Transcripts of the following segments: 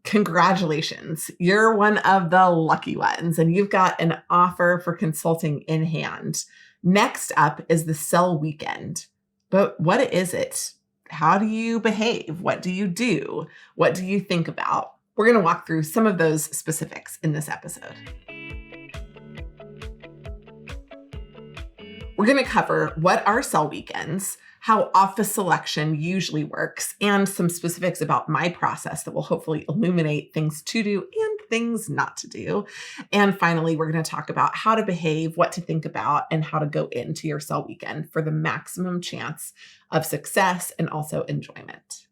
Congratulations. You're one of the lucky ones, and you've got an offer for consulting in hand. Next up is the sell weekend. But what is it? How do you behave? What do you do? What do you think about? We're going to walk through some of those specifics in this episode. We're going to cover what are sell weekends, how office selection usually works, and some specifics about my process that will hopefully illuminate things to do and things not to do. And finally, we're going to talk about how to behave, what to think about, and how to go into your sell weekend for the maximum chance of success and also enjoyment.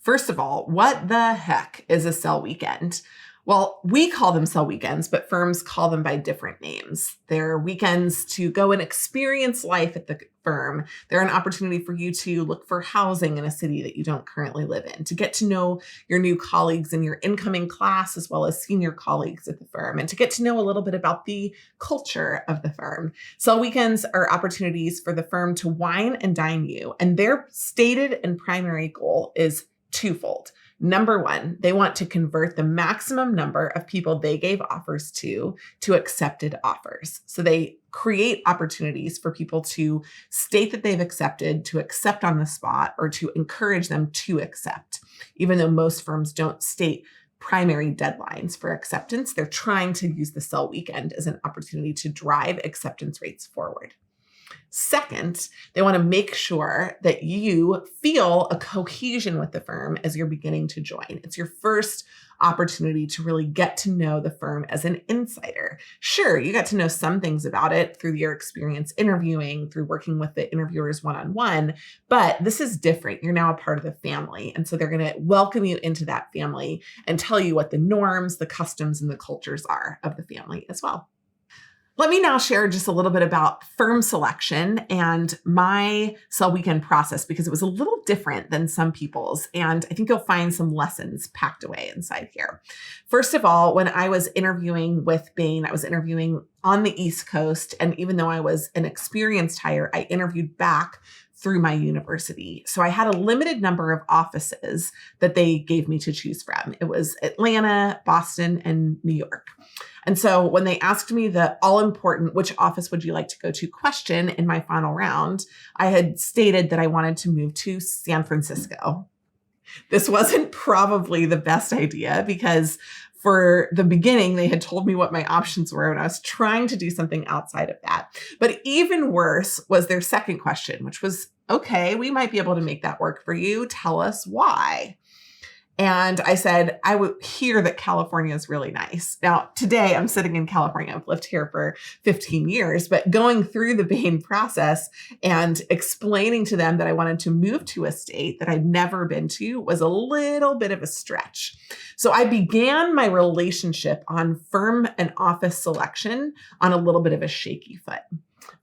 First of all, what the heck is a sell weekend? Well, we call them sell weekends, but firms call them by different names. They're weekends to go and experience life at the firm. They're an opportunity for you to look for housing in a city that you don't currently live in, to get to know your new colleagues in your incoming class, as well as senior colleagues at the firm, and to get to know a little bit about the culture of the firm. Sell weekends are opportunities for the firm to wine and dine you, and their stated and primary goal is twofold. Number one, they want to convert the maximum number of people they gave offers to accepted offers. So they create opportunities for people to state that they've accepted, to accept on the spot, or to encourage them to accept. Even though most firms don't state primary deadlines for acceptance, they're trying to use the sell weekend as an opportunity to drive acceptance rates forward. Second, they want to make sure that you feel a cohesion with the firm as you're beginning to join. It's your first opportunity to really get to know the firm as an insider. Sure, you got to know some things about it through your experience interviewing, through working with the interviewers one-on-one, but this is different. You're now a part of the family. And so they're going to welcome you into that family and tell you what the norms, the customs, and the cultures are of the family as well. Let me now share just a little bit about firm selection and my sell weekend process, because it was a little different than some people's, and I think you'll find some lessons packed away inside here. First of all, when I was interviewing with Bain, I was interviewing on the East Coast, and even though I was an experienced hire, I interviewed back through my university. So I had a limited number of offices that they gave me to choose from. It was Atlanta, Boston, and New York. And so when they asked me the all-important, which office would you like to go to question in my final round, I had stated that I wanted to move to San Francisco. This wasn't probably the best idea because for the beginning, they had told me what my options were, and I was trying to do something outside of that. But even worse was their second question, which was, okay, we might be able to make that work for you. Tell us why. And I said, I would hear that California is really nice. Now, today I'm sitting in California. I've lived here for 15 years, but going through the Bain process and explaining to them that I wanted to move to a state that I'd never been to was a little bit of a stretch. So I began my relationship on firm and office selection on a little bit of a shaky foot.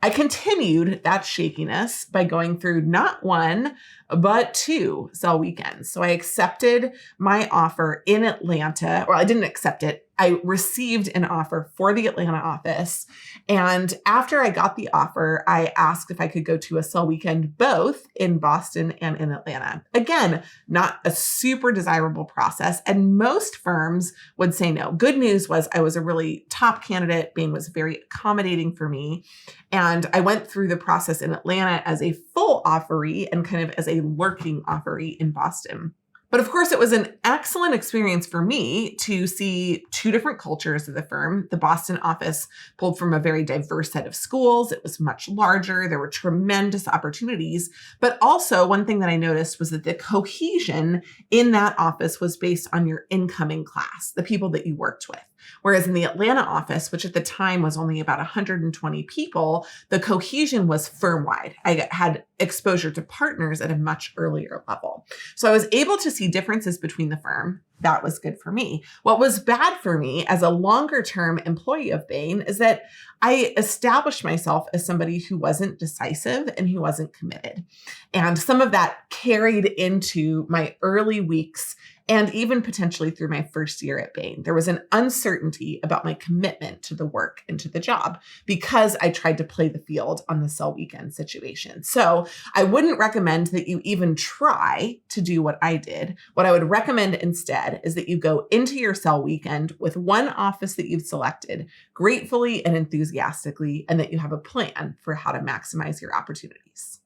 I continued that shakiness by going through not one, but two sell weekends. So I accepted my offer in Atlanta, or I didn't accept it. I received an offer for the Atlanta office. And after I got the offer, I asked if I could go to a sell weekend both in Boston and in Atlanta. Again, not a super desirable process. And most firms would say no. Good news was I was a really top candidate. Bain was very accommodating for me. And I went through the process in Atlanta as a full offeree and kind of as a lurking offeree in Boston. But of course, it was an excellent experience for me to see two different cultures of the firm. The Boston office pulled from a very diverse set of schools. It was much larger. There were tremendous opportunities. But also, one thing that I noticed was that the cohesion in that office was based on your incoming class, the people that you worked with. Whereas in the Atlanta office, which at the time was only about 120 people, the cohesion was firm-wide. I had exposure to partners at a much earlier level. So I was able to see differences between the firm. That was good for me. What was bad for me as a longer-term employee of Bain is that I established myself as somebody who wasn't decisive and who wasn't committed. And some of that carried into my early weeks and even potentially through my first year at Bain. There was an uncertainty about my commitment to the work and to the job because I tried to play the field on the cell weekend situation. So I wouldn't recommend that you even try to do what I did. What I would recommend instead is that you go into your cell weekend with one office that you've selected gratefully and enthusiastically, and that you have a plan for how to maximize your opportunities.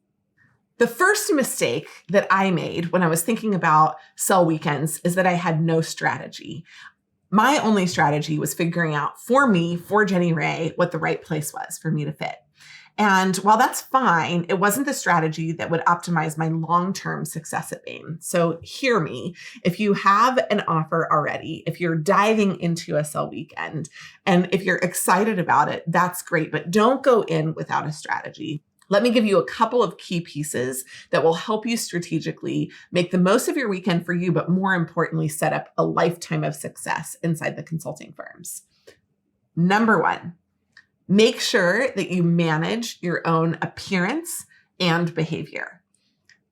The first mistake that I made when I was thinking about cell weekends is that I had no strategy. My only strategy was figuring out for me, for Jenny Ray, what the right place was for me to fit. And while that's fine, it wasn't the strategy that would optimize my long-term success at Bain. So hear me. If you have an offer already, if you're diving into a cell weekend, and if you're excited about it, that's great, but don't go in without a strategy. Let me give you a couple of key pieces that will help you strategically make the most of your weekend for you, but more importantly, set up a lifetime of success inside the consulting firms. Number one, make sure that you manage your own appearance and behavior.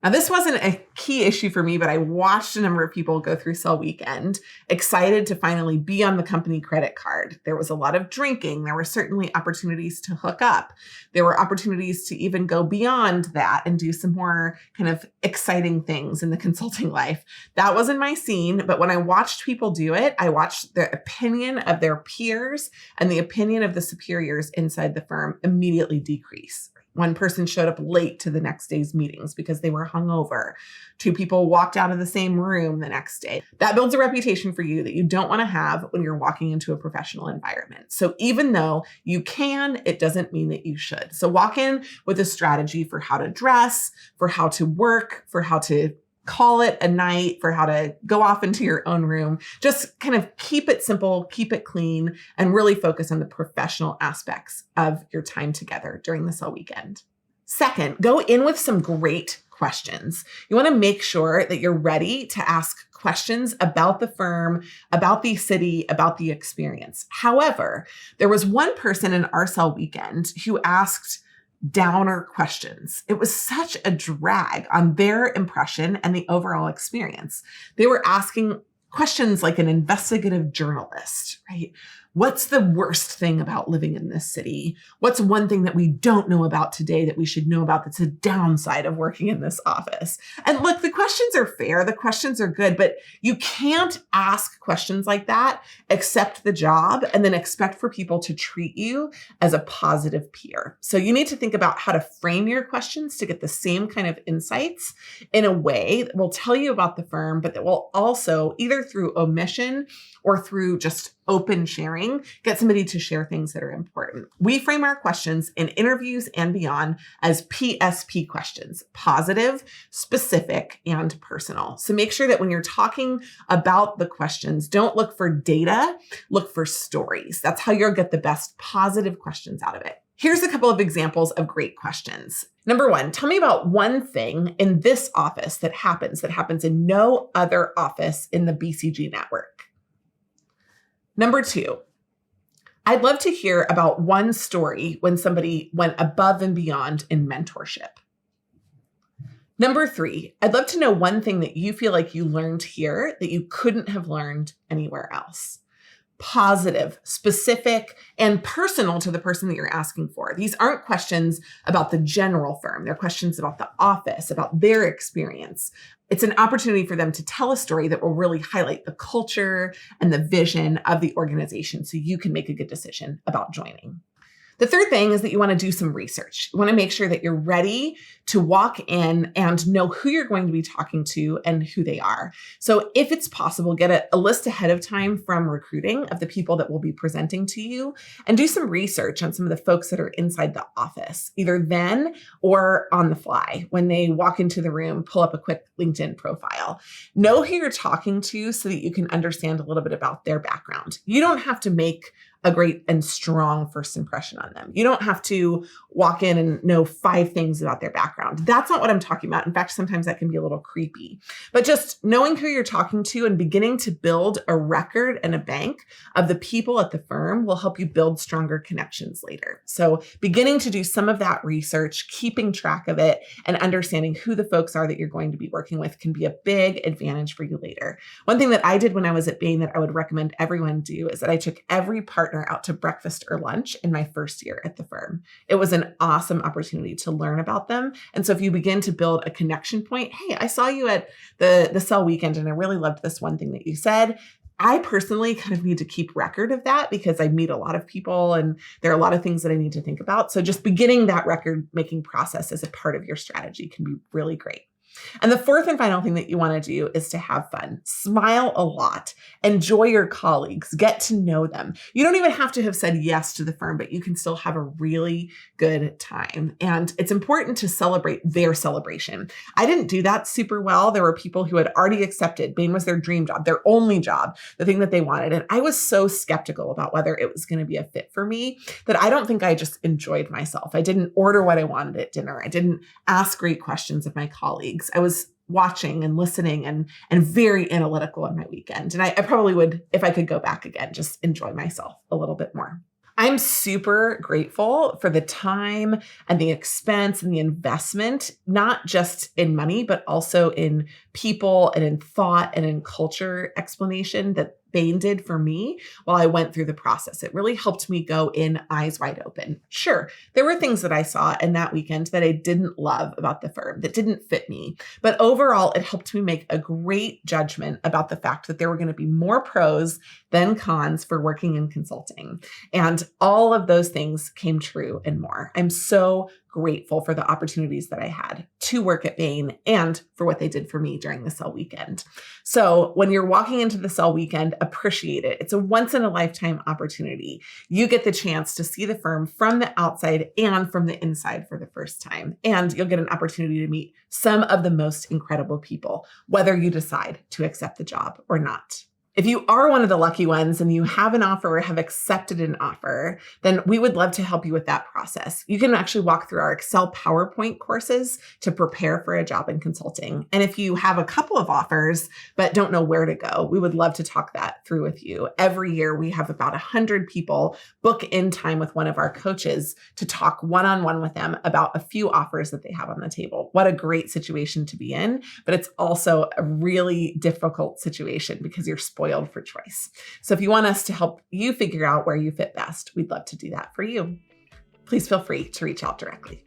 Now, this wasn't a key issue for me, but I watched a number of people go through Cell Weekend, excited to finally be on the company credit card. There was a lot of drinking. There were certainly opportunities to hook up. There were opportunities to even go beyond that and do some more kind of exciting things in the consulting life. That wasn't my scene, but when I watched people do it, I watched the opinion of their peers and the opinion of the superiors inside the firm immediately decrease. One person showed up late to the next day's meetings because they were hungover. 2 people walked out of the same room the next day. That builds a reputation for you that you don't want to have when you're walking into a professional environment. So even though you can, it doesn't mean that you should. So walk in with a strategy for how to dress, for how to work, for how to call it a night, for how to go off into your own room. Just kind of keep it simple, keep it clean, and really focus on the professional aspects of your time together during the cell weekend. Second, go in with some great questions. You want to make sure that you're ready to ask questions about the firm, about the city, about the experience. However, there was one person in our cell weekend who asked downer questions. It was such a drag on their impression and the overall experience. They were asking questions like an investigative journalist, right? What's the worst thing about living in this city? What's one thing that we don't know about today that we should know about that's a downside of working in this office? And look, the questions are fair. The questions are good, but you can't ask questions like that, accept the job, and then expect for people to treat you as a positive peer. So you need to think about how to frame your questions to get the same kind of insights in a way that will tell you about the firm, but that will also, either through omission or through just open sharing, get somebody to share things that are important. We frame our questions in interviews and beyond as PSP questions: positive, specific, and personal. So make sure that when you're talking about the questions, don't look for data, look for stories. That's how you'll get the best positive questions out of it. Here's a couple of examples of great questions. Number one, tell me about one thing in this office that happens in no other office in the BCG network. Number two, I'd love to hear about one story when somebody went above and beyond in mentorship. Number three, I'd love to know one thing that you feel like you learned here that you couldn't have learned anywhere else. Positive, specific, and personal to the person that you're asking for. These aren't questions about the general firm. They're questions about the office, about their experience. It's an opportunity for them to tell a story that will really highlight the culture and the vision of the organization so you can make a good decision about joining. The third thing is that you want to do some research. You want to make sure that you're ready to walk in and know who you're going to be talking to and who they are. So if it's possible, get a list ahead of time from recruiting of the people that will be presenting to you, and do some research on some of the folks that are inside the office, either then or on the fly. When they walk into the room, pull up a quick LinkedIn profile. Know who you're talking to so that you can understand a little bit about their background. You don't have to make a great and strong first impression on them. You don't have to walk in and know 5 things about their background. That's not what I'm talking about. In fact, sometimes that can be a little creepy. But just knowing who you're talking to and beginning to build a record and a bank of the people at the firm will help you build stronger connections later. So beginning to do some of that research, keeping track of it, and understanding who the folks are that you're going to be working with can be a big advantage for you later. One thing that I did when I was at Bain that I would recommend everyone do is that I took every partner out to breakfast or lunch in my first year at the firm. It was an awesome opportunity to learn about them. And so if you begin to build a connection point, hey, I saw you at the cell weekend and I really loved this one thing that you said. I personally kind of need to keep record of that because I meet a lot of people and there are a lot of things that I need to think about. So just beginning that record making process as a part of your strategy can be really great. And the fourth and final thing that you want to do is to have fun. Smile a lot. Enjoy your colleagues. Get to know them. You don't even have to have said yes to the firm, but you can still have a really good time. And it's important to celebrate their celebration. I didn't do that super well. There were people who had already accepted. Bain was their dream job, their only job, the thing that they wanted. And I was so skeptical about whether it was going to be a fit for me that I don't think I just enjoyed myself. I didn't order what I wanted at dinner. I didn't ask great questions of my colleagues. I was watching and listening and very analytical on my weekend. And I probably would, if I could go back again, just enjoy myself a little bit more. I'm super grateful for the time and the expense and the investment, not just in money, but also in people and in thought and in culture explanation that Bain did for me while I went through the process. It really helped me go in eyes wide open. Sure, there were things that I saw in that weekend that I didn't love about the firm, that didn't fit me. But overall, it helped me make a great judgment about the fact that there were going to be more pros than cons for working in consulting. And all of those things came true and more. I'm so grateful for the opportunities that I had to work at Bain and for what they did for me during the cell weekend. So when you're walking into the cell weekend, appreciate it. It's a once in a lifetime opportunity. You get the chance to see the firm from the outside and from the inside for the first time. And you'll get an opportunity to meet some of the most incredible people, whether you decide to accept the job or not. If you are one of the lucky ones and you have an offer or have accepted an offer, then we would love to help you with that process. You can actually walk through our Excel PowerPoint courses to prepare for a job in consulting. And if you have a couple of offers but don't know where to go, we would love to talk that through with you. Every year we have about 100 people book in time with one of our coaches to talk one-on-one with them about a few offers that they have on the table. What a great situation to be in, but it's also a really difficult situation because you're spoiled for choice. So if you want us to help you figure out where you fit best, we'd love to do that for you. Please feel free to reach out directly.